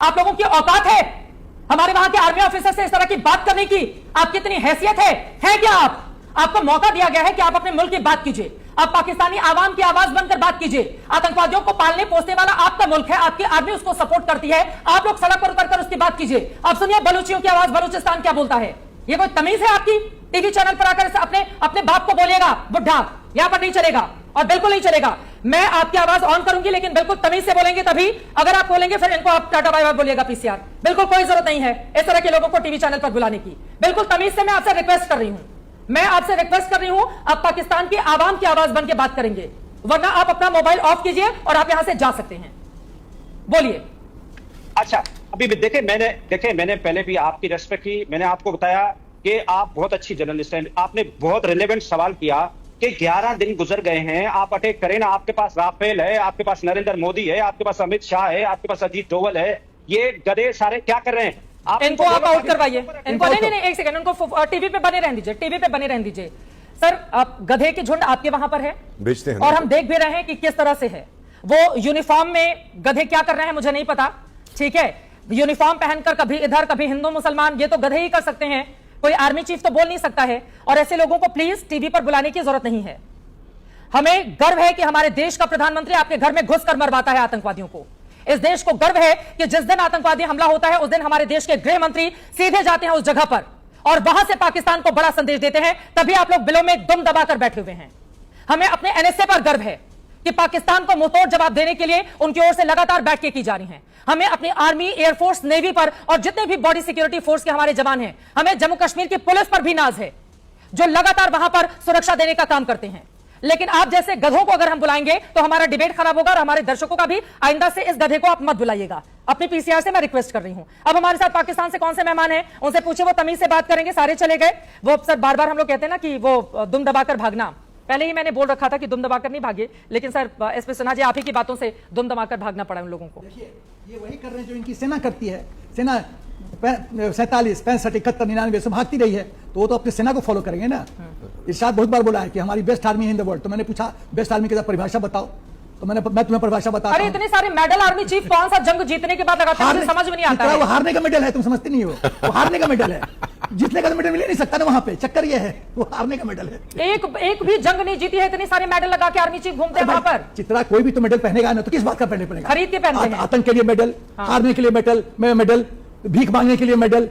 आप लोगों की औकात है हमारे वहां के आर्मी ऑफिसर से इस तरह की बात करने की? आपकी इतनी हैसियत है क्या? आपको मौका दिया गया है कि आप अपने मुल्क की बात कीजिए, आप पाकिस्तानी आवाम की आवाज बनकर बात कीजिए। आतंकवादियों को पालने पोसने वाला आपका मुल्क है, आपकी आर्मी उसको सपोर्ट करती है, आप लोग सड़क पर उतरकर उसकी बात कीजिए। आप सुनिए बलूचियों की आवाज, बलूचिस्तान क्या बोलता है। ये कोई तमीज है आपकी? टीवी चैनल पर आकर अपने बाप को बोलिएगा बुढ़ा, यहां पर नहीं चलेगा और बिल्कुल नहीं चलेगा। मैं आपकी आवाज ऑन करूंगी लेकिन बिल्कुल तमीज से बोलेंगे तभी। अगर आप बोलेंगे फिर इनको आप टाटा बाय बाय बोलिएगा पीसीआर। बिल्कुल कोई जरूरत नहीं है इस तरह के लोगों को टीवी चैनल पर बुलाने की। बिल्कुल तमीज से मैं आपसे रिक्वेस्ट कर रही हूं, आप पाकिस्तान की आवाम की आवाज बन के बात करेंगे, वरना आप अपना मोबाइल ऑफ कीजिए और आप यहां से जा सकते हैं। बोलिए। अच्छा, अभी देखे मैंने पहले भी आपकी रेस्पेक्ट की। मैंने आपको बताया कि आप बहुत अच्छी जर्नलिस्ट हैं। आपने बहुत रिलेवेंट सवाल किया कि 11 दिन गुजर गए हैं, आप अटैक करें ना। आपके पास राफेल है, आपके पास नरेंद्र मोदी है, आपके पास अमित शाह है, आपके पास अजीत डोवल है। ये गधे सारे क्या कर रहे हैं? इनको आप आउट करवाइए। इनको नहीं, एक सेकंड, उनको टीवी पे बने रहने दीजिए, टीवी पे बने रहने दीजिए। सर, आप गधे की झुंड आपके वहां पर है, भेजते हैं और हम देख भी रहे हैं कि किस तरह से है। वो यूनिफॉर्म में गधे क्या कर रहे हैं मुझे नहीं पता, ठीक है। यूनिफॉर्म पहनकर कभी इधर कभी हिंदू मुसलमान, ये तो गधे ही कर सकते हैं, कोई आर्मी चीफ तो बोल नहीं सकता है। और ऐसे लोगों को प्लीज टीवी पर बुलाने की जरूरत नहीं है। हमें गर्व है कि हमारे देश का प्रधानमंत्री आपके घर में घुसकर मरवाता है आतंकवादियों को। इस देश को गर्व है कि जिस दिन आतंकवादी हमला होता है उस दिन हमारे देश के गृह मंत्री सीधे जाते हैं उस जगह पर और वहां से पाकिस्तान को बड़ा संदेश देते हैं। तभी आप लोग बिलों में दुम दबाकर बैठे हुए हैं। हमें अपने एनएसए पर गर्व है कि पाकिस्तान को मुंहतोड़ जवाब देने के लिए उनकी ओर से लगातार बैठकें की जा रही हैं। हमें अपनी आर्मी, एयरफोर्स, नेवी पर और जितने भी बॉडी सिक्योरिटी फोर्स के हमारे जवान हैं, हमें जम्मू कश्मीर की पुलिस पर भी नाज है जो लगातार वहां पर सुरक्षा देने का काम करते हैं। लेकिन आप जैसे गधों को अगर हम बुलाएंगे तो हमारा डिबेट खराब होगा और हमारे दर्शकों का भी। आइंदा से इस गधे को आप मत बुलाइएगा। अपनी पीसीआर से मैं रिक्वेस्ट कर रही हूं। अब हमारे साथ पाकिस्तान से कौन से मेहमान हैं उनसे पूछे, वो तमीज से बात करेंगे। सारे चले गए। वो सर बार बार हम लोग कहते हैं ना कि वो दुम दबाकर भागना, पहले ही मैंने बोल रखा था कि दुम दबाकर नहीं भागे, लेकिन सर एसपी सिन्हा जी आप ही की बातों से दुम दबाकर भागना पड़ा उन लोगों को। देखिए, ये वही कर रहे हैं जो इनकी सेना करती है। सेना 47, 65, 71, 99 से भागती रही है, तो वो तो अपनी सेना को फॉलो करेंगे ना। इरशाद बहुत बार बोला है कि हमारी best army in the world. तो मैंने पूछा बेस्ट आर्मी की परिभाषा बताओ, तो मैं तुम्हें परिभाषा बताता हूं। अरे इतने सारे मेडल आर्मी चीफ कौन सा जंग जीतने के बाद लगाते हैं, मुझे समझ में नहीं आता है। वो हारने का मेडल है, तुम समझते नहीं हो। वो हारने का मेडल है, जीतने का मेडल मिल ही नहीं सकता ना। वहां पे चक्कर ये है, वो हारने का मेडल है। एक भी जंग नहीं जीती है, इतने सारे मेडल लगा के आर्मी चीफ घूमते हैं वहां पर। चित्रा, कोई भी तो मेडल पहनेगा ना, तो किस बात का पहनने पड़ेगा? खरीद के पहनते हैं। आतंक के लिए मेडल, हारने के लिए मेडल, भीख मांगने के लिए मेडल,